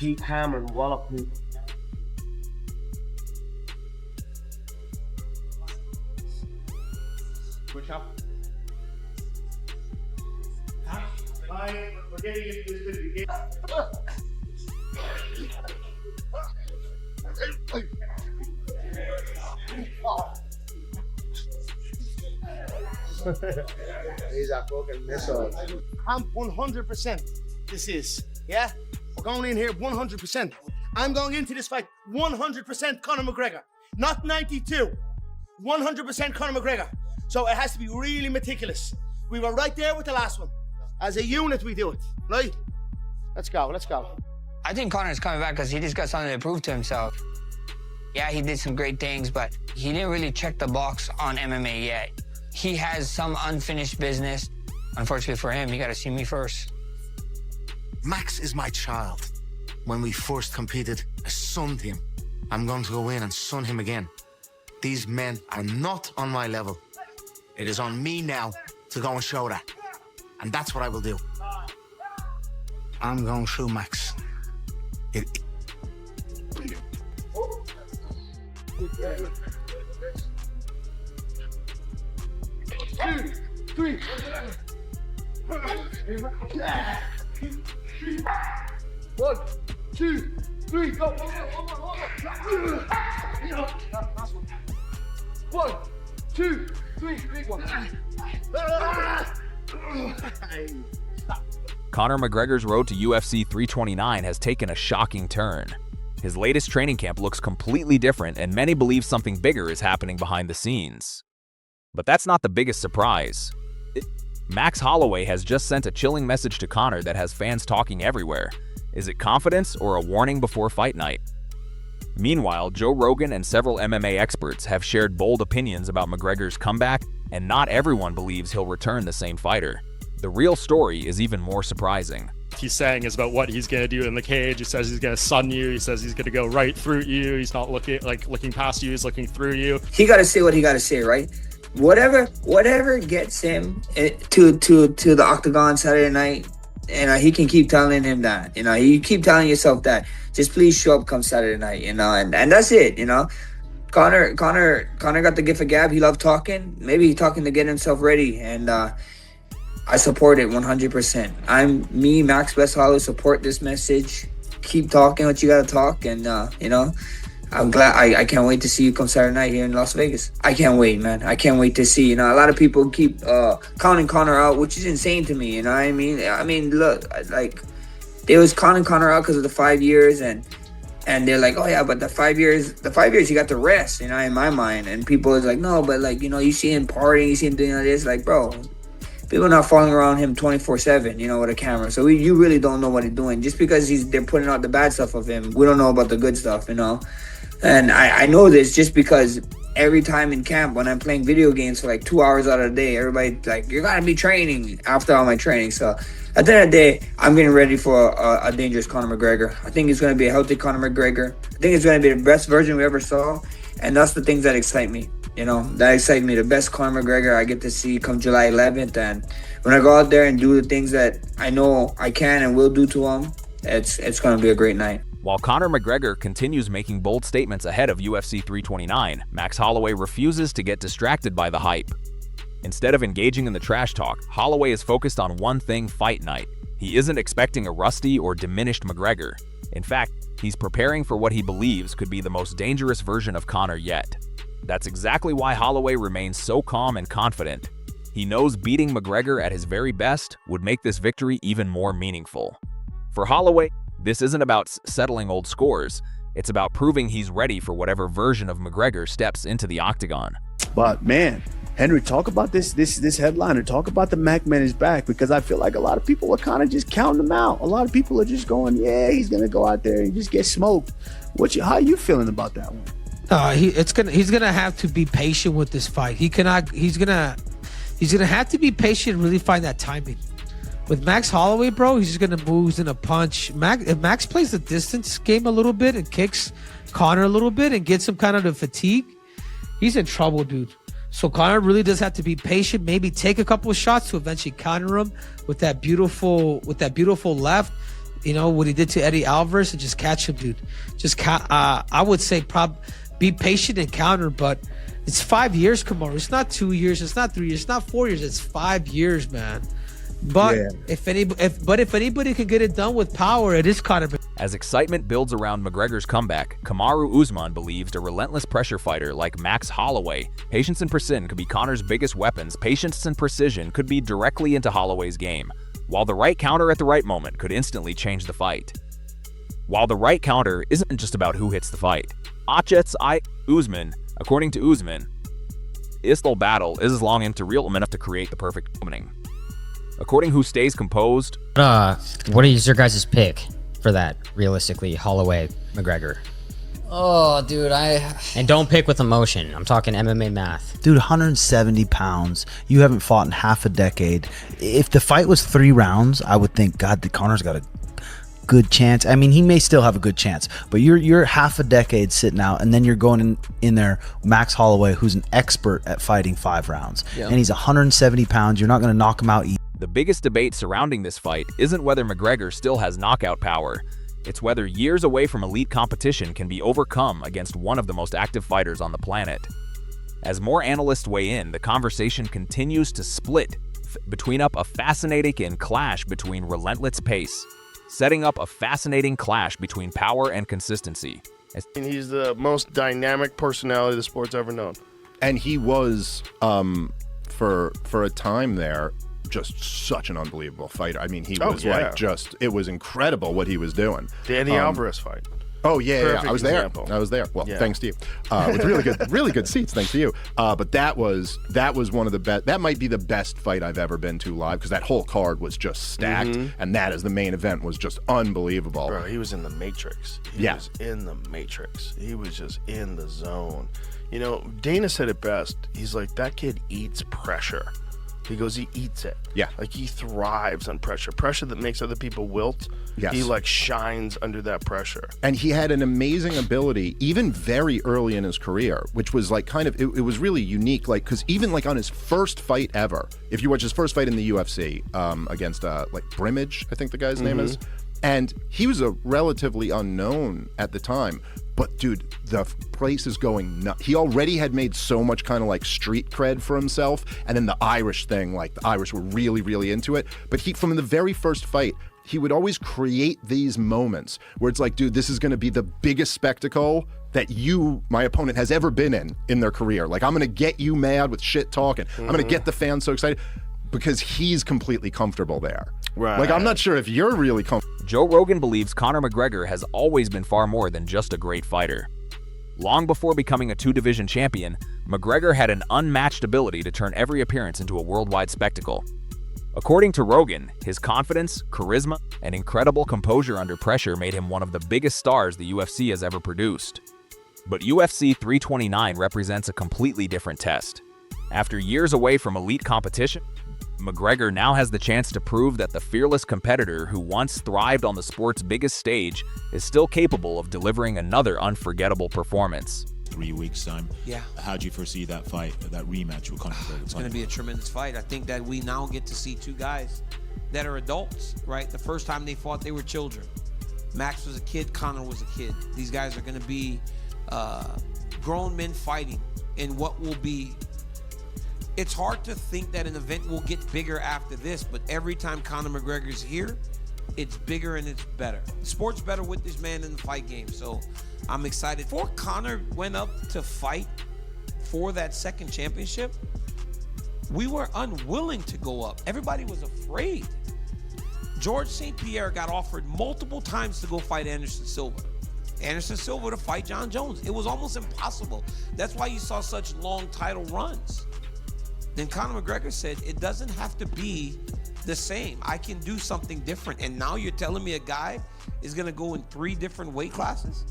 keep calm and wallop people. Switch up. We're getting into this game. He's a fucking missile. I'm 100%. This is, yeah? We're going in here 100%. I'm going into this fight 100% Conor McGregor. Not 92. 100% Conor McGregor. So it has to be really meticulous. We were right there with the last one. As a unit, we do it, right? Let's go, let's go. I think Conor's coming back because he just got something to prove to himself. Yeah, he did some great things, but he didn't really check the box on MMA yet. He has some unfinished business. Unfortunately for him, he got to see me first. Max is my child. When we first competed, I sunned him. I'm going to go in and sun him again. These men are not on my level. It is on me now to go and show that. And that's what I will do. I'm going through Max. It 2, 3. 1, 2, 3, go. 1, 2, 3, big one. Conor McGregor's road to UFC 329 has taken a shocking turn. His latest training camp looks completely different, and many believe something bigger is happening behind the scenes. But that's not the biggest surprise. Max Holloway has just sent a chilling message to Conor that has fans talking everywhere. Is it confidence or a warning before fight night? Meanwhile, Joe Rogan and several MMA experts have shared bold opinions about McGregor's comeback, and not everyone believes he'll return the same fighter. The real story is even more surprising. He's saying is about what he's going to do in the cage. He says he's going to sun you. He says he's going to go right through you. He's not looking past you. He's looking through you. He got to say what he got to say, right? Whatever gets him to the Octagon Saturday night, he can keep telling him that. You keep telling yourself that. Just please show up come Saturday night, and that's it, Conor got the gift of gab. He loved talking. Maybe he's talking to get himself ready, and I support it 100%. Max Holloway, support this message. Keep talking what you got to talk, and I'm glad. I can't wait to see you come Saturday night here in Las Vegas. I can't wait, man. I can't wait to see. A lot of people keep counting Conor out, which is insane to me. You know what I mean? Look, like they was counting Conor out because of the 5 years, and they're like, oh yeah, but the 5 years he got to rest. In my mind, and people is like, no, but like you see him partying, you see him doing all this, like bro. People are not following around him 24/7, with a camera. So you really don't know what he's doing. Just because they're putting out the bad stuff of him, we don't know about the good stuff, And I know this just because every time in camp when I'm playing video games for like 2 hours out of the day, everybody's like, you gotta be training after all my training. So at the end of the day, I'm getting ready for a dangerous Conor McGregor. I think it's gonna be a healthy Conor McGregor. I think it's gonna be the best version we ever saw. And that's the things that excite me. That excites me. The best Conor McGregor I get to see come July 11th. And when I go out there and do the things that I know I can and will do to him, it's going to be a great night. While Conor McGregor continues making bold statements ahead of UFC 329, Max Holloway refuses to get distracted by the hype. Instead of engaging in the trash talk, Holloway is focused on one thing: fight night. He isn't expecting a rusty or diminished McGregor. In fact, he's preparing for what he believes could be the most dangerous version of Conor yet. That's exactly why Holloway remains so calm and confident. He knows beating McGregor at his very best would make this victory even more meaningful. For Holloway, this isn't about settling old scores. It's about proving he's ready for whatever version of McGregor steps into the octagon. But man, Henry, talk about this headliner. Talk about the Mac Man is back, because I feel like a lot of people are kind of just counting him out. A lot of people are just going, yeah, he's gonna go out there and just get smoked. How are you feeling about that one? He's gonna have to be patient with this fight. He's gonna have to be patient and really find that timing. With Max Holloway, bro, he's just gonna move, he's gonna punch. If Max plays the distance game a little bit and kicks Conor a little bit and gets him kind of to fatigue, he's in trouble, dude. So Conor really does have to be patient, maybe take a couple of shots to eventually counter him with that beautiful left. what he did to Eddie Alvarez, and just catch him, dude. I would say be patient and counter, but it's 5 years, Kamaru. It's not 2 years. It's not 3 years. It's not 4 years. It's 5 years, man. But if anybody can get it done with power, it is Conor. As excitement builds around McGregor's comeback, Kamaru Usman believes a relentless pressure fighter like Max Holloway, patience and precision could be Conor's biggest weapons. Patience and precision could be directly into Holloway's game, while the right counter at the right moment could instantly change the fight. While the right counter isn't just about who hits the fight. Usman, according to Usman, the battle is long enough to create the perfect opening. According who stays composed. What is your guys' pick for that, realistically, Holloway, McGregor? Oh, dude, And don't pick with emotion. I'm talking MMA math. Dude, 170 pounds. You haven't fought in half a decade. If the fight was 3 rounds, I would think, God, Conor's got a good chance. I mean, he may still have a good chance, but you're half a decade sitting out, and then you're going in there, Max Holloway, who's an expert at fighting 5 rounds. Yeah. And he's 170 pounds. You're not going to knock him out easy. The biggest debate surrounding this fight isn't whether McGregor still has knockout power. It's whether years away from elite competition can be overcome against one of the most active fighters on the planet. As more analysts weigh in, the conversation continues to split between a fascinating clash between relentless pace, setting up a fascinating clash between power and consistency. He's the most dynamic personality the sport's ever known. And he was, for a time there, just such an unbelievable fighter. I mean, he was it was incredible what he was doing. The Eddie Alvarez fight. Oh yeah, I was example. there. I was there. Well, thanks to you. With really good seats, thanks to you. But that was one of the best. That might be the best fight I've ever been to live, because that whole card was just stacked, and that as the main event was just unbelievable. Bro, he was in the Matrix. He was in the Matrix. He was just in the zone. Dana said it best. He's like, that kid eats pressure. He goes, he eats it. Yeah. Like, he thrives on pressure. Pressure that makes other people wilt. Yes. He, shines under that pressure. And he had an amazing ability, even very early in his career, which was, it was really unique. Because even, on his first fight ever, if you watch his first fight in the UFC against, Brimage, I think the guy's name is, and he was a relatively unknown at the time. But dude, the place is going nuts. He already had made so much kind of street cred for himself, and then the Irish thing, the Irish were really, really into it. But from the very first fight, he would always create these moments where it's like, dude, this is going to be the biggest spectacle that my opponent, has ever been in their career. I'm going to get you mad with shit talk, and I'm going to get the fans so excited, because he's completely comfortable there. Right. I'm not sure if you're really comfortable. Joe Rogan believes Conor McGregor has always been far more than just a great fighter. Long before becoming a 2-division champion, McGregor had an unmatched ability to turn every appearance into a worldwide spectacle. According to Rogan, his confidence, charisma, and incredible composure under pressure made him one of the biggest stars the UFC has ever produced. But UFC 329 represents a completely different test. After years away from elite competition, McGregor now has the chance to prove that the fearless competitor who once thrived on the sport's biggest stage is still capable of delivering another unforgettable performance. 3 weeks' time. Yeah. How'd you foresee that fight, that rematch with Conor McGregor? It's going to be a tremendous fight. I think that we now get to see 2 guys that are adults, right? The first time they fought, they were children. Max was a kid, Conor was a kid. These guys are going to be grown men fighting in what will be... It's hard to think that an event will get bigger after this, but every time Conor McGregor's here, it's bigger and it's better. The sport's better with this man in the fight game, so I'm excited. Before Conor went up to fight for that second championship, we were unwilling to go up. Everybody was afraid. George St. Pierre got offered multiple times to go fight Anderson Silva. Anderson Silva to fight John Jones. It was almost impossible. That's why you saw such long title runs. Then Conor McGregor said, it doesn't have to be the same. I can do something different. And now you're telling me a guy is going to go in 3 different weight classes?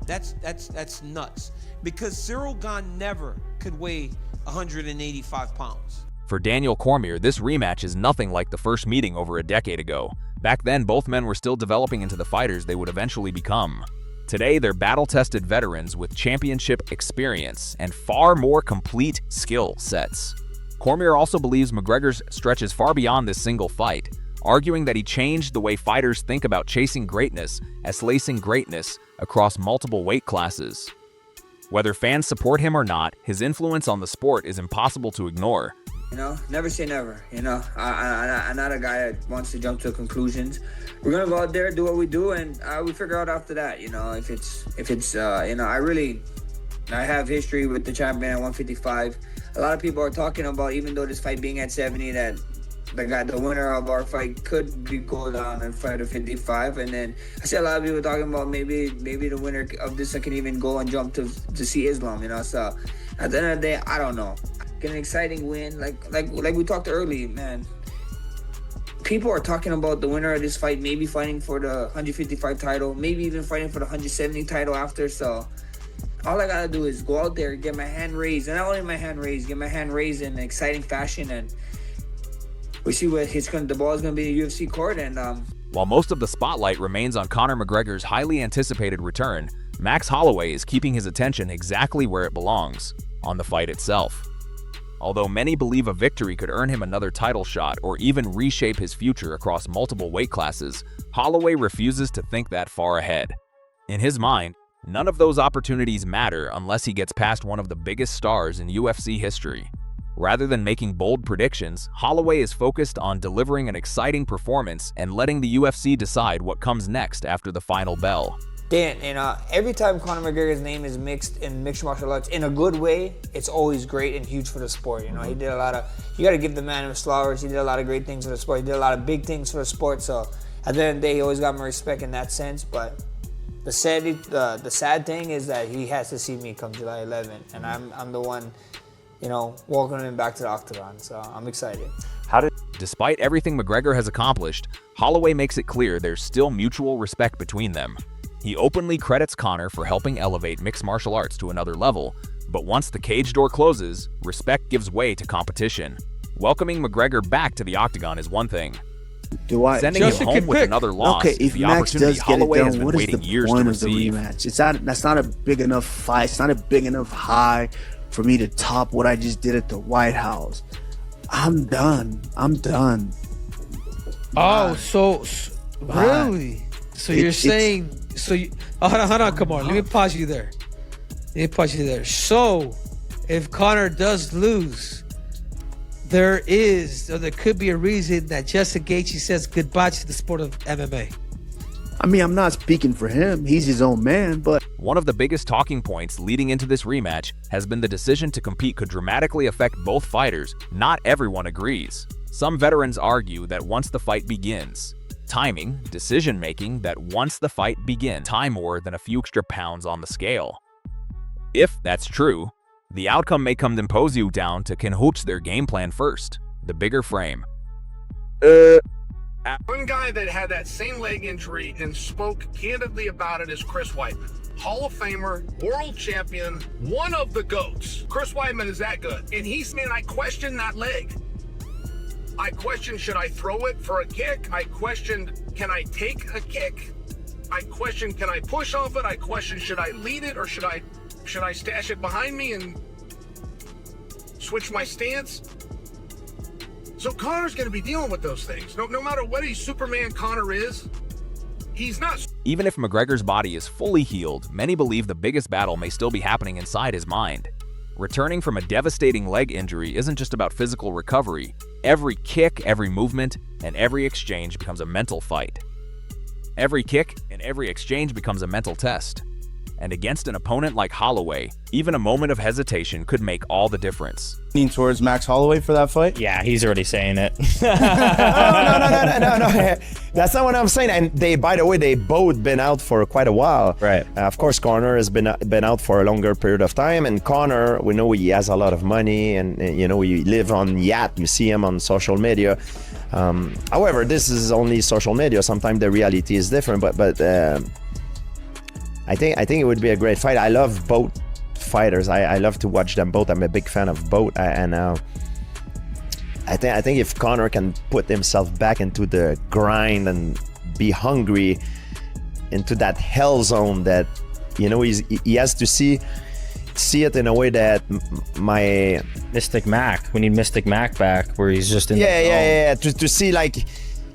That's nuts. Because Cyril Gane never could weigh 185 pounds. For Daniel Cormier, this rematch is nothing like the first meeting over a decade ago. Back then, both men were still developing into the fighters they would eventually become. Today, they're battle-tested veterans with championship experience and far more complete skill sets. Cormier also believes McGregor's stretches far beyond this single fight. arguing that he changed the way fighters think about chasing greatness as lacing greatness across multiple weight classes. Whether fans support him or not, his influence on the sport is impossible to ignore. You know, never say never. You know, I'm not a guy that wants to jump to conclusions. We're gonna go out there, do what we do, and we figure out after that. You know, if it's you know, I have history with the champion at 155. A lot of people are talking about, even though this fight being at 70, that the winner of our fight could go down and fight at 55. And then I see a lot of people talking about maybe the winner of this can even go and jump to see Islam. You know, so at the end of the day, I don't know. Get an exciting win, like we talked earlier, man. People are talking about the winner of this fight maybe fighting for the 155 title, maybe even fighting for the 170 title after. So all I gotta do is go out there, get my hand raised, and not only my hand raised, get my hand raised in an exciting fashion, and we see what the ball is gonna be in the UFC court. And while most of the spotlight remains on Conor McGregor's highly anticipated return, Max Holloway is keeping his attention exactly where it belongs, on the fight itself. Although many believe a victory could earn him another title shot or even reshape his future across multiple weight classes, Holloway refuses to think that far ahead. In his mind, none of those opportunities matter unless he gets past one of the biggest stars in UFC history. Rather than making bold predictions, Holloway is focused on delivering an exciting performance and letting the UFC decide what comes next after the final bell. Dan, and every time Conor McGregor's name is mixed in mixed martial arts in a good way, it's always great and huge for the sport. You know, he did a lot of, you got to give the man his flowers. He did a lot of great things for the sport. He did a lot of big things for the sport. So at the end of the day, he always got my respect in that sense. But the sad thing is that he has to see me come July 11th, and I'm the one, you know, welcoming him back to the Octagon. So I'm excited. Despite everything McGregor has accomplished, Holloway makes it clear there's still mutual respect between them. He openly credits Conor for helping elevate mixed martial arts to another level, but once the cage door closes, respect gives way to competition. Welcoming McGregor back to the Octagon is one thing. Sending him home with another loss is the opportunity Holloway has been waiting years to receive. That's not a big enough fight. It's not a big enough high for me to top what I just did at the White House. I'm done. Oh, so really? So you're saying, hold on, come on. Let me pause you there. So, if Conor does lose, there could be a reason that Justin Gaethje says goodbye to the sport of MMA. I mean, I'm not speaking for him. He's his own man, but one of the biggest talking points leading into this rematch has been the decision to compete could dramatically affect both fighters. Not everyone agrees. Some veterans argue that once the fight begins, timing, decision-making that once the fight begins, time more than a few extra pounds on the scale. If that's true, the outcome may come to impose you down to Kinhooch their game plan first, the bigger frame. One guy that had that same leg injury and spoke candidly about it is Chris Weidman. Hall of Famer, world champion, one of the GOATs. Chris Weidman is that good. And I question that leg. I question, should I throw it for a kick? I questioned, can I take a kick? I question, can I push off it? I question, should I lead it or should I stash it behind me and switch my stance? So Conor's going to be dealing with those things. No matter what Superman Conor is, he's not. Even if McGregor's body is fully healed, many believe the biggest battle may still be happening inside his mind. Returning from a devastating leg injury isn't just about physical recovery. Every kick, every movement, and every exchange becomes a mental fight. Every kick and every exchange becomes a mental test. And against an opponent like Holloway, even a moment of hesitation could make all the difference. Leaning towards Max Holloway for that fight? Yeah, he's already saying it. No. That's not what I'm saying. And by the way, they both been out for quite a while. Right. Of course, Conor has been out for a longer period of time. And Conor, we know he has a lot of money, and he live on yacht. You see him on social media. However, this is only social media. Sometimes the reality is different. But I think it would be a great fight. I love both fighters. I love to watch them both. I'm a big fan of both. I think if Conor can put himself back into the grind and be hungry into that hell zone that he has to see it in a way that Mystic Mac. We need Mystic Mac back, where he's just in the zone. To see like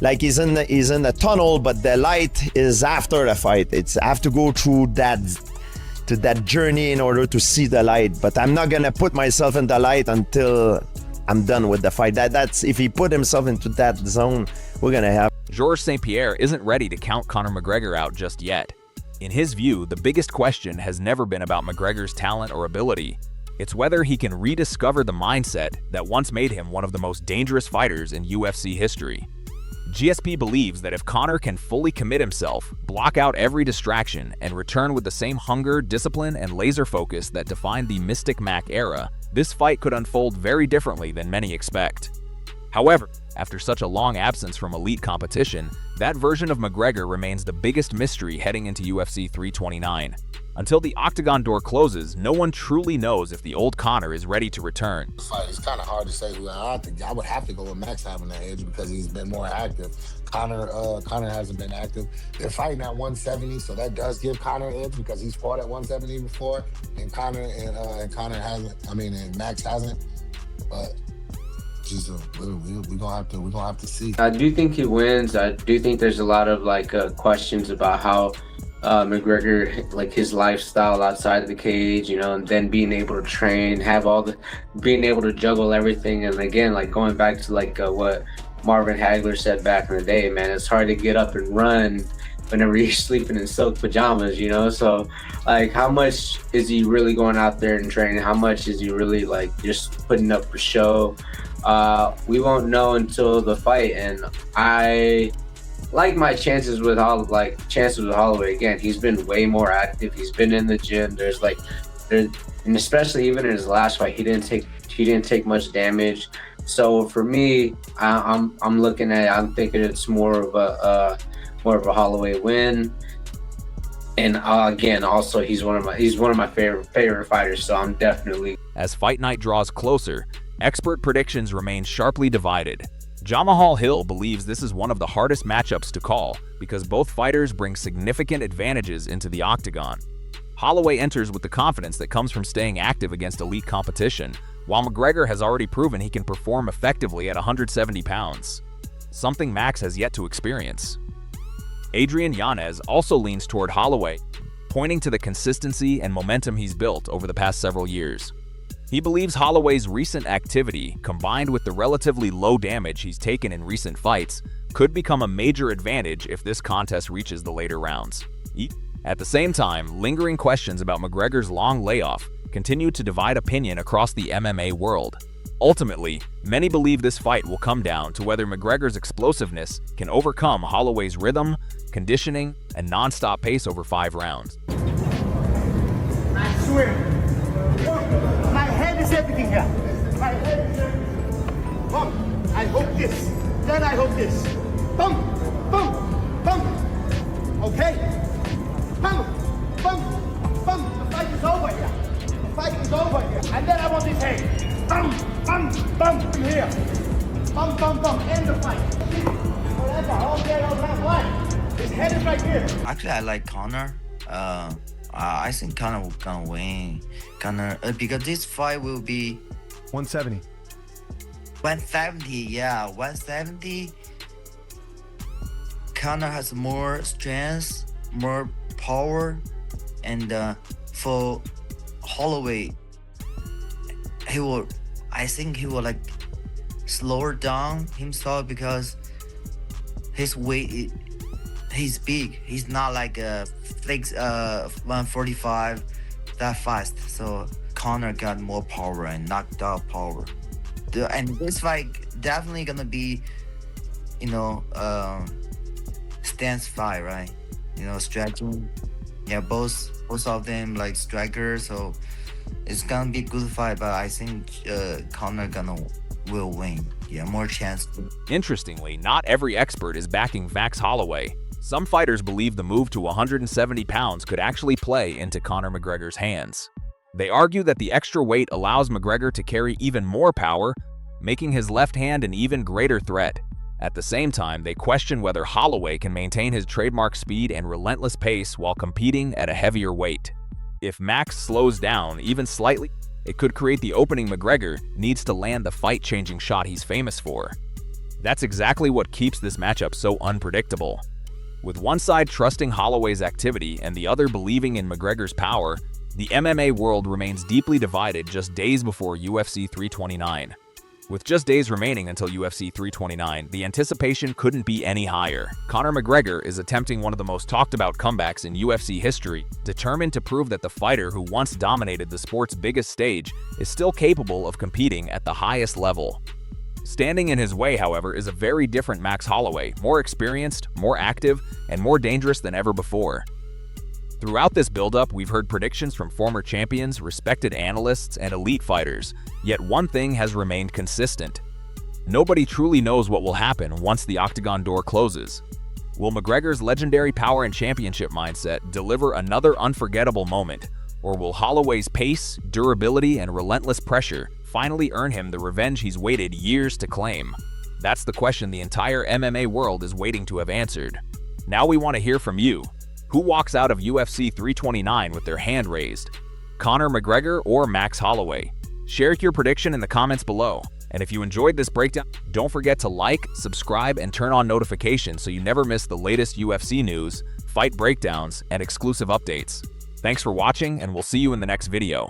like he's in the tunnel, but the light is after the fight. It's I have to go through that journey in order to see the light. But I'm not gonna put myself in the light until I'm done with the fight. That's if he put himself into that zone, we're gonna have. Georges St-Pierre isn't ready to count Conor McGregor out just yet. In his view, the biggest question has never been about McGregor's talent or ability. It's whether he can rediscover the mindset that once made him one of the most dangerous fighters in UFC history. GSP believes that if Conor can fully commit himself, block out every distraction, and return with the same hunger, discipline, and laser focus that defined the Mystic Mac era, this fight could unfold very differently than many expect. However, after such a long absence from elite competition, that version of McGregor remains the biggest mystery heading into UFC 329. Until the Octagon door closes, no one truly knows if the old Conor is ready to return. It's kind of hard to say who I think. I would have to go with Max having that edge because he's been more active. Conor hasn't been active. They're fighting at 170, so that does give Conor an edge because he's fought at 170 before, and Conor hasn't. I mean, and Max hasn't. But we're gonna have to see. I do think he wins. I do think there's a lot of questions about how McGregor, like his lifestyle outside of the cage, you know, and then being able to train, being able to juggle everything. And again, like going back to what Marvin Hagler said back in the day, man, it's hard to get up and run whenever you're sleeping in silk pajamas, you know? So like, how much is he really going out there and training? How much is he really like just putting up for show? We won't know until the fight. And I like my chances with Holloway. Again, he's been way more active. He's been in the gym. And especially even in his last fight, he didn't take much damage. So for me, I'm thinking it's more of a Holloway win. And again, also he's one of my favorite fighters. So I'm definitely. As fight night draws closer, expert predictions remain sharply divided. Jamahal Hill believes this is one of the hardest matchups to call because both fighters bring significant advantages into the octagon. Holloway enters with the confidence that comes from staying active against elite competition, while McGregor has already proven he can perform effectively at 170 pounds, something Max has yet to experience. Adrian Yanez also leans toward Holloway, pointing to the consistency and momentum he's built over the past several years. He believes Holloway's recent activity, combined with the relatively low damage he's taken in recent fights, could become a major advantage if this contest reaches the later rounds. At the same time, lingering questions about McGregor's long layoff continue to divide opinion across the MMA world. Ultimately, many believe this fight will come down to whether McGregor's explosiveness can overcome Holloway's rhythm, conditioning, and non-stop pace over 5 rounds. I swear. My head is everything here. My head is everything. Bum. I hope this. Then I hope this. Bum. Bum. Bum. Okay? Bum. Bum. Bum. The fight is over here. The fight is over here. And then I want this head. Bum. Bum. Bum. From here. Bum. Bum. Bum. End the fight. Forever. All day, all night. Why? His head is right here. Actually, I like Conor. I think Conor will gonna win. Because this fight will be 170. 170, yeah, 170. Conor has more strength, more power, and for Holloway, I think he will like slow down himself because his weight. He's big. He's not like a fix 145 that fast. So Conor got more power and knocked out power. And this fight definitely gonna be, stance fight, right? Striking. Yeah, both of them like strikers. So it's gonna be a good fight. But I think Conor will win. Yeah, more chance. Interestingly, not every expert is backing Max Holloway. Some fighters believe the move to 170 pounds could actually play into Conor McGregor's hands. They argue that the extra weight allows McGregor to carry even more power, making his left hand an even greater threat. At the same time, they question whether Holloway can maintain his trademark speed and relentless pace while competing at a heavier weight. If Max slows down even slightly, it could create the opening McGregor needs to land the fight-changing shot he's famous for. That's exactly what keeps this matchup so unpredictable. With one side trusting Holloway's activity and the other believing in McGregor's power, the MMA world remains deeply divided just days before UFC 329. With just days remaining until UFC 329, the anticipation couldn't be any higher. Conor McGregor is attempting one of the most talked about comebacks in UFC history, determined to prove that the fighter who once dominated the sport's biggest stage is still capable of competing at the highest level. Standing in his way, however, is a very different Max Holloway, more experienced, more active, and more dangerous than ever before. Throughout this build-up, we've heard predictions from former champions, respected analysts, and elite fighters, yet one thing has remained consistent. Nobody truly knows what will happen once the Octagon door closes. Will McGregor's legendary power and championship mindset deliver another unforgettable moment, or will Holloway's pace, durability, and relentless pressure finally earn him the revenge he's waited years to claim? That's the question the entire MMA world is waiting to have answered. Now we want to hear from you. Who walks out of UFC 329 with their hand raised? Conor McGregor or Max Holloway? Share your prediction in the comments below. And if you enjoyed this breakdown, don't forget to like, subscribe, and turn on notifications so you never miss the latest UFC news, fight breakdowns, and exclusive updates. Thanks for watching, and we'll see you in the next video.